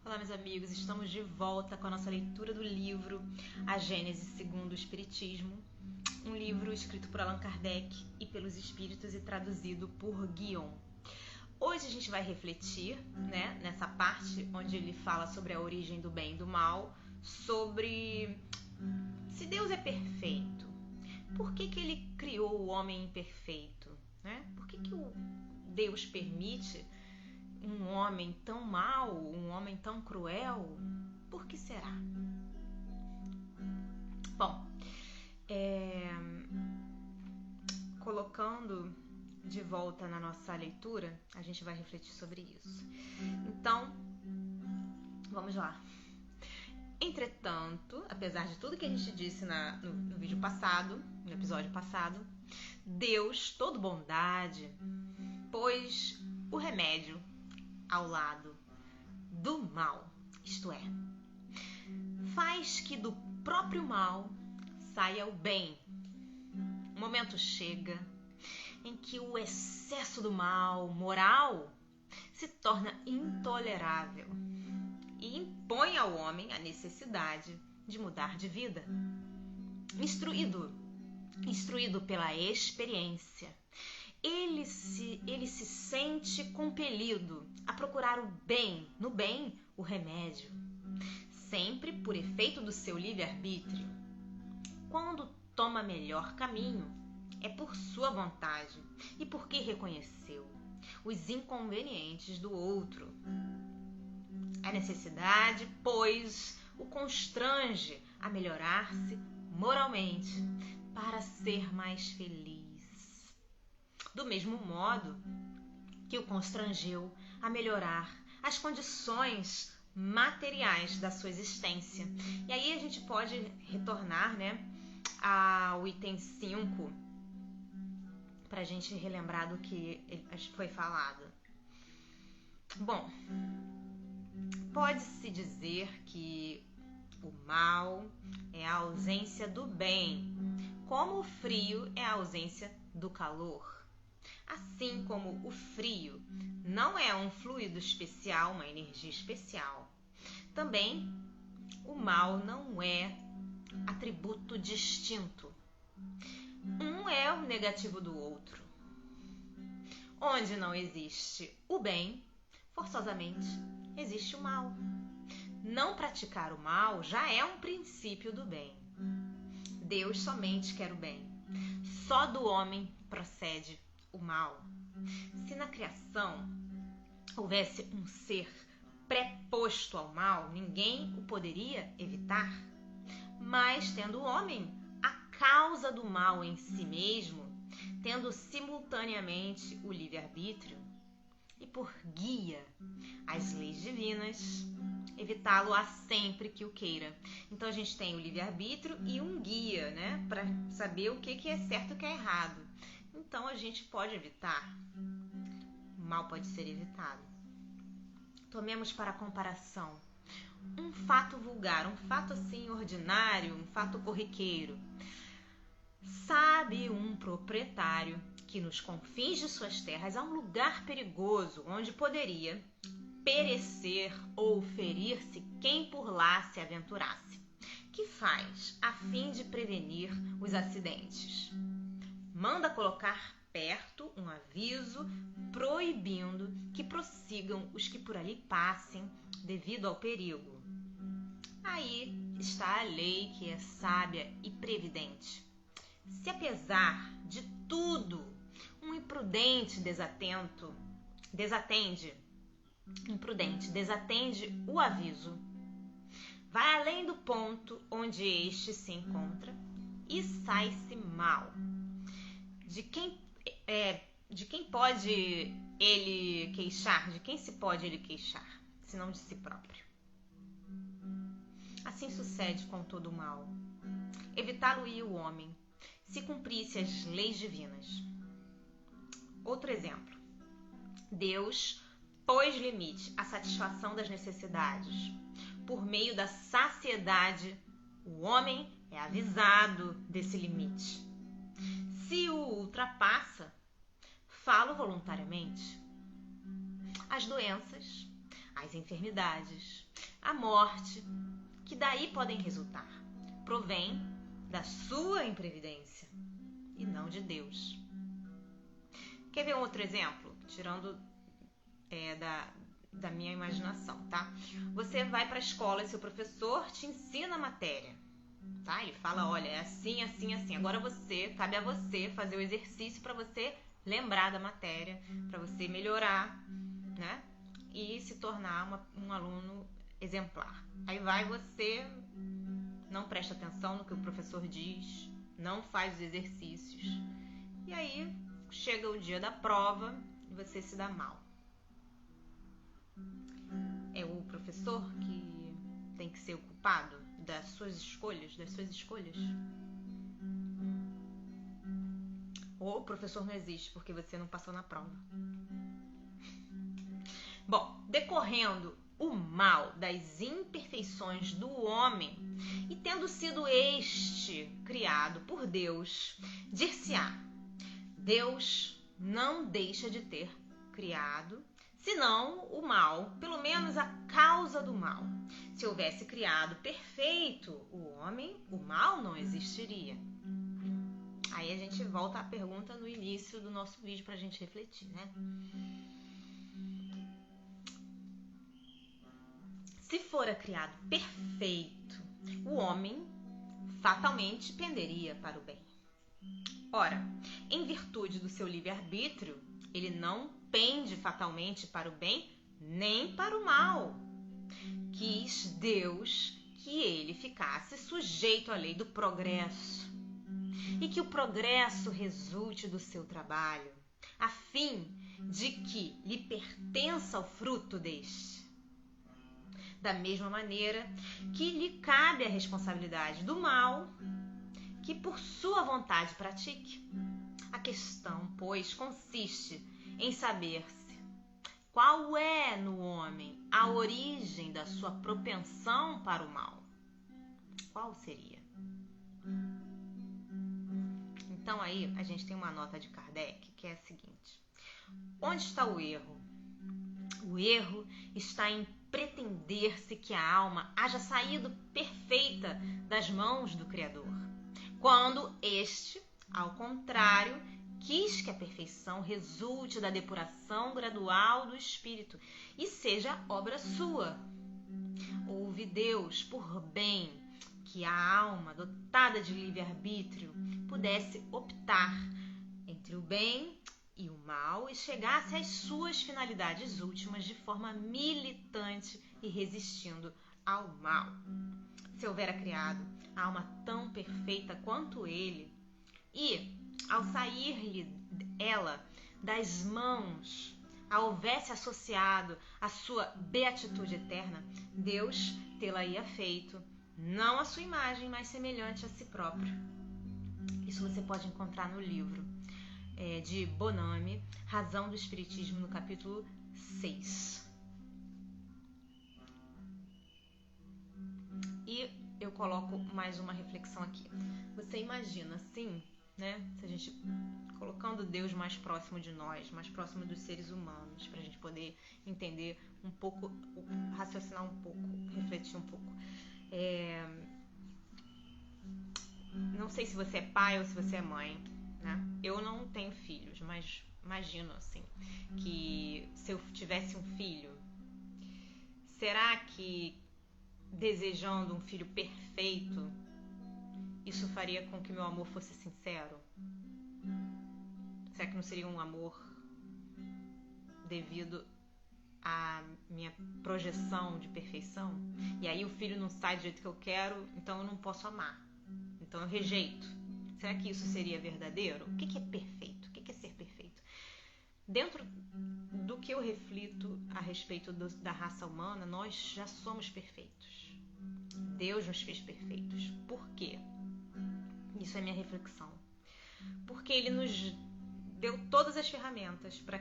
Olá, meus amigos, estamos de volta com a nossa leitura do livro A Gênese segundo o Espiritismo, um livro escrito por Allan Kardec e pelos Espíritos e traduzido por Guion. Hoje a gente vai refletir, nessa parte onde ele fala sobre a origem do bem e do mal, sobre se Deus é perfeito, por que ele criou o homem imperfeito, Por que o Deus permite um homem tão mau, um homem tão cruel? Por que será? Bom, colocando de volta na nossa leitura, a gente vai refletir sobre isso. Então, vamos lá. Entretanto, apesar de tudo que a gente disse no vídeo passado, no episódio passado, Deus, todo bondade, pôs o remédio ao lado do mal, isto é, faz que do próprio mal saia o bem. O momento chega em que o excesso do mal moral se torna intolerável e impõe ao homem a necessidade de mudar de vida. Instruído pela experiência, ele se sente compelido a procurar o bem, no bem, o remédio, sempre por efeito do seu livre-arbítrio. Quando toma melhor caminho, é por sua vontade e porque reconheceu os inconvenientes do outro. A necessidade, pois, o constrange a melhorar-se moralmente para ser mais feliz. Do mesmo modo que o constrangeu a melhorar as condições materiais da sua existência. E aí a gente pode retornar, ao item 5, para a gente relembrar do que foi falado. Bom, pode-se dizer que o mal é a ausência do bem, como o frio é a ausência do calor. Assim como o frio não é um fluido especial, uma energia especial, também o mal não é atributo distinto. Um é o negativo do outro. Onde não existe o bem, forçosamente existe o mal. Não praticar o mal já é um princípio do bem. Deus somente quer o bem. Só do homem procede o mal. Se na criação houvesse um ser preposto ao mal, ninguém o poderia evitar. Mas tendo o homem a causa do mal em si mesmo, tendo simultaneamente o livre-arbítrio e por guia as leis divinas, evitá-lo-á sempre que o queira. Então a gente tem o livre-arbítrio e um guia, para saber o que é certo e o que é errado. Então a gente pode evitar. O mal pode ser evitado. Tomemos para comparação um fato vulgar, um fato assim ordinário, um fato corriqueiro. Sabe um proprietário que nos confins de suas terras há um lugar perigoso onde poderia perecer ou ferir-se quem por lá se aventurasse. Que faz a fim de prevenir os acidentes? Manda colocar perto um aviso proibindo que prossigam os que por ali passem devido ao perigo. Aí está a lei que é sábia e previdente. Se apesar de tudo um imprudente desatende o aviso, vai além do ponto onde este se encontra e sai-se mal. De quem pode ele queixar? De quem se pode ele queixar, senão de si próprio? Assim sucede com todo o mal. Evitá-lo-ia o homem, se cumprisse as leis divinas. Outro exemplo. Deus pôs limite à satisfação das necessidades. Por meio da saciedade, o homem é avisado desse limite. Se o ultrapassa, falo voluntariamente. As doenças, as enfermidades, a morte, que daí podem resultar, provém da sua imprevidência e não de Deus. Quer ver um outro exemplo? Tirando da minha imaginação, tá? Você vai para a escola e seu professor te ensina a matéria, tá? Ele fala, olha, é assim, assim, assim. Agora cabe a você fazer o exercício para você lembrar da matéria, para você melhorar, né? E se tornar um aluno exemplar. Aí você não presta atenção no que o professor diz, não faz os exercícios. E aí chega o dia da prova e você se dá mal. É o professor que tem que ser o culpado das suas escolhas? Ou o professor não existe porque você não passou na prova? Bom, decorrendo o mal das imperfeições do homem e tendo sido este criado por Deus, dir-se-á, Deus não deixa de ter criado, senão o mal, pelo menos a causa do mal. Se houvesse criado perfeito o homem, o mal não existiria. Aí a gente volta à pergunta no início do nosso vídeo para a gente refletir, né? Se fora criado perfeito, o homem fatalmente penderia para o bem. Ora, em virtude do seu livre-arbítrio, ele não pende fatalmente para o bem nem para o mal. Quis Deus que ele ficasse sujeito à lei do progresso e que o progresso resulte do seu trabalho, a fim de que lhe pertença o fruto deste. Da mesma maneira que lhe cabe a responsabilidade do mal, que por sua vontade pratique. A questão, pois, consiste em saber-se qual é no homem a origem da sua propensão para o mal. Qual seria? Então aí a gente tem uma nota de Kardec que é a seguinte: onde está o erro? O erro está em pretender-se que a alma haja saído perfeita das mãos do Criador, quando este, ao contrário, quis que a perfeição resulte da depuração gradual do espírito e seja obra sua. Houve Deus por bem que a alma, dotada de livre-arbítrio, pudesse optar entre o bem e o mal e chegasse às suas finalidades últimas de forma militante e resistindo ao mal. Se houvera criado a alma tão perfeita quanto ele e, ao sair-lhe ela das mãos, a houvesse associado à sua beatitude eterna, Deus tê-la-ia feito, não à sua imagem, mas semelhante a si próprio. Isso você pode encontrar no livro de Bonami, Razão do Espiritismo, no capítulo 6. E eu coloco mais uma reflexão aqui. Você imagina assim, né? Se a gente colocando Deus mais próximo de nós, mais próximo dos seres humanos, para a gente poder entender um pouco, raciocinar um pouco, refletir um pouco. Não sei se você é pai ou se você é mãe, né? Eu não tenho filhos, mas imagino assim, que se eu tivesse um filho, será que desejando um filho perfeito, isso faria com que meu amor fosse sincero? Será que não seria um amor devido à minha projeção de perfeição? E aí o filho não sai do jeito que eu quero, então eu não posso amar. Então eu rejeito. Será que isso seria verdadeiro? O que é perfeito? O que é ser perfeito? Dentro do que eu reflito a respeito da raça humana, nós já somos perfeitos. Deus nos fez perfeitos. Por quê? Isso é minha reflexão. Porque Ele nos deu todas as ferramentas para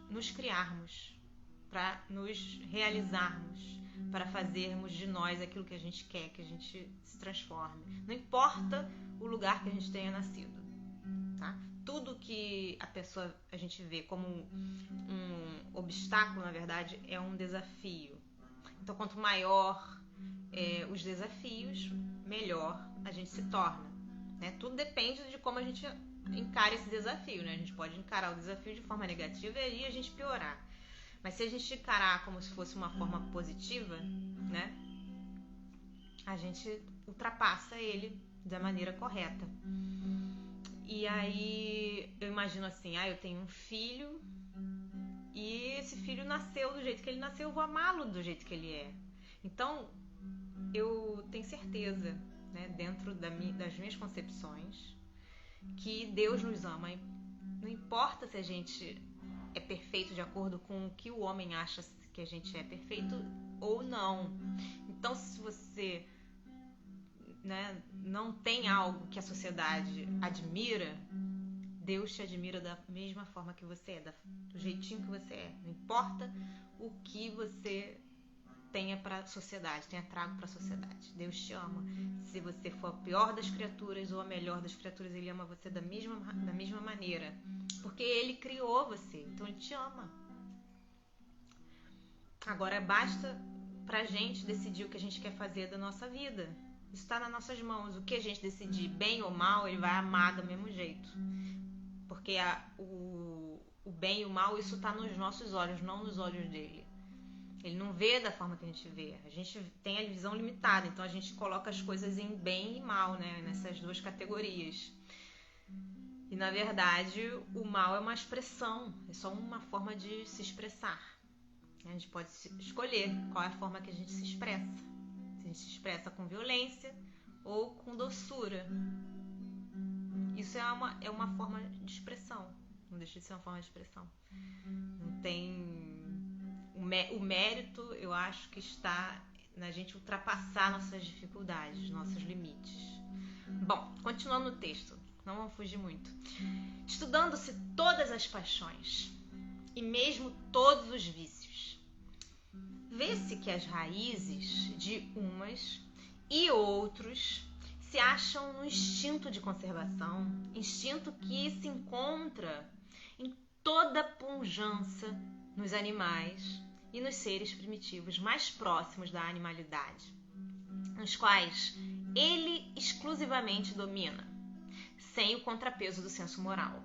nos criarmos, para nos realizarmos, para fazermos de nós aquilo que a gente quer, que a gente se transforme. Não importa o lugar que a gente tenha nascido, tá? Tudo que a gente vê como obstáculo, na verdade, é um desafio. Então, quanto maior os desafios, melhor a gente se torna, né? Tudo depende de como a gente encara esse desafio, né? A gente pode encarar o desafio de forma negativa e aí a gente piorar. Mas se a gente encarar como se fosse uma forma positiva, né? A gente ultrapassa ele da maneira correta. E aí eu imagino assim, eu tenho um filho e esse filho nasceu do jeito que ele nasceu, eu vou amá-lo do jeito que ele é. Então, eu tenho certeza, né, dentro das minhas concepções, que Deus nos ama. Não importa se a gente é perfeito de acordo com o que o homem acha que a gente é perfeito ou não. Então, se você, né, não tem algo que a sociedade admira, Deus te admira da mesma forma que você é, do jeitinho que você é. Não importa o que você tenha para a sociedade, tenha trago para a sociedade. Deus te ama. Se você for a pior das criaturas ou a melhor das criaturas, Ele ama você da mesma maneira. Porque Ele criou você, então Ele te ama. Agora basta pra gente decidir o que a gente quer fazer da nossa vida. Isso está nas nossas mãos. O que a gente decidir, bem ou mal, Ele vai amar do mesmo jeito. Porque o bem e o mal, isso está nos nossos olhos, não nos olhos dele. Ele não vê da forma que a gente vê. A gente tem a visão limitada, então a gente coloca as coisas em bem e mal, né? Nessas duas categorias. E na verdade, o mal é uma expressão, é só uma forma de se expressar. A gente pode escolher qual é a forma que a gente se expressa. Se a gente se expressa com violência ou com doçura. Isso é uma forma de expressão. Não deixa de ser uma forma de expressão. Não tem... O mérito, eu acho que está na gente ultrapassar nossas dificuldades, nossos limites. Bom, continuando no texto. Não vamos fugir muito. Estudando-se todas as paixões e mesmo todos os vícios, vê-se que as raízes de umas e outros se acham no instinto de conservação, instinto que se encontra em toda pujança nos animais e nos seres primitivos mais próximos da animalidade, nos quais ele exclusivamente domina, sem o contrapeso do senso moral,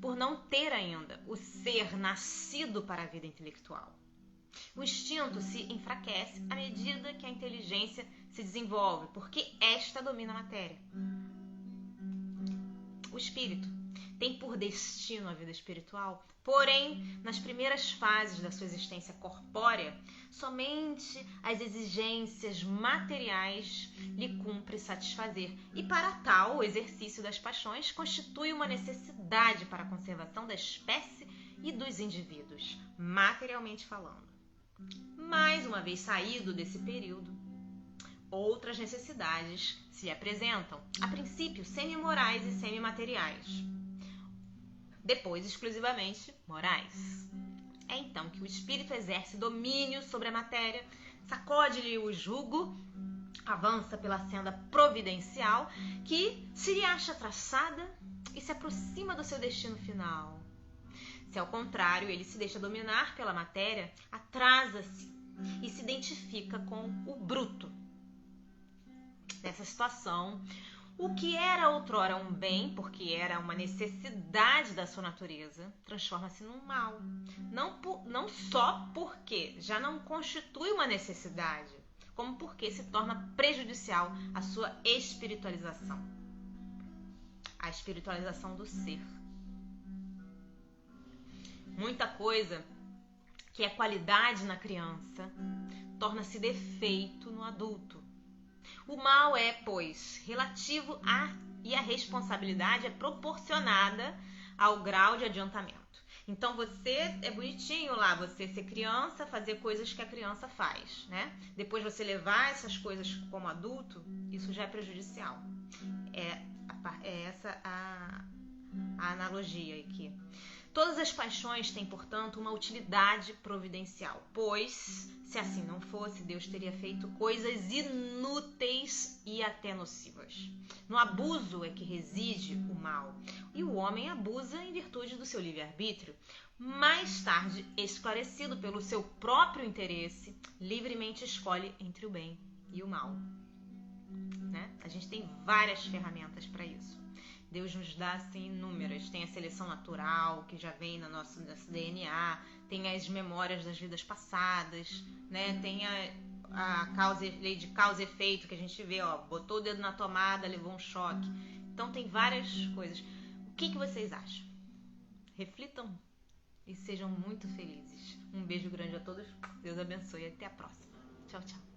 por não ter ainda o ser nascido para a vida intelectual. O instinto se enfraquece à medida que a inteligência se desenvolve, porque esta domina a matéria. O espírito tem por destino a vida espiritual, porém, nas primeiras fases da sua existência corpórea, somente as exigências materiais lhe cumpre satisfazer, e para tal, o exercício das paixões constitui uma necessidade para a conservação da espécie e dos indivíduos, materialmente falando. Mais uma vez saído desse período, outras necessidades se lhe apresentam, a princípio semi-morais e semi-materiais, depois exclusivamente morais. É então que o espírito exerce domínio sobre a matéria, sacode-lhe o jugo, avança pela senda providencial que se lhe acha traçada e se aproxima do seu destino final. Se ao contrário ele se deixa dominar pela matéria, atrasa-se e se identifica com o bruto. Nessa situação, o que era outrora um bem, porque era uma necessidade da sua natureza, transforma-se num mal. Não só porque já não constitui uma necessidade, como porque se torna prejudicial à sua espiritualização. A espiritualização do ser. Muita coisa que é qualidade na criança torna-se defeito no adulto. O mal é, pois, relativo e a responsabilidade é proporcionada ao grau de adiantamento. Então você é bonitinho lá, você ser criança, fazer coisas que a criança faz, né? Depois você levar essas coisas como adulto, isso já é prejudicial. É essa a analogia aqui. Todas as paixões têm, portanto, uma utilidade providencial, pois, se assim não fosse, Deus teria feito coisas inúteis e até nocivas. No abuso é que reside o mal. e o homem abusa em virtude do seu livre-arbítrio. Mais tarde, esclarecido pelo seu próprio interesse, livremente escolhe entre o bem e o mal. Né? A gente tem várias ferramentas para isso. Deus nos dá assim inúmeras. Tem a seleção natural, que já vem no nosso DNA, tem as memórias das vidas passadas, né? Tem a lei de causa e efeito, que a gente vê, ó, botou o dedo na tomada, levou um choque. Então tem várias coisas. O que vocês acham? Reflitam e sejam muito felizes. Um beijo grande a todos. Deus abençoe e até a próxima. Tchau, tchau.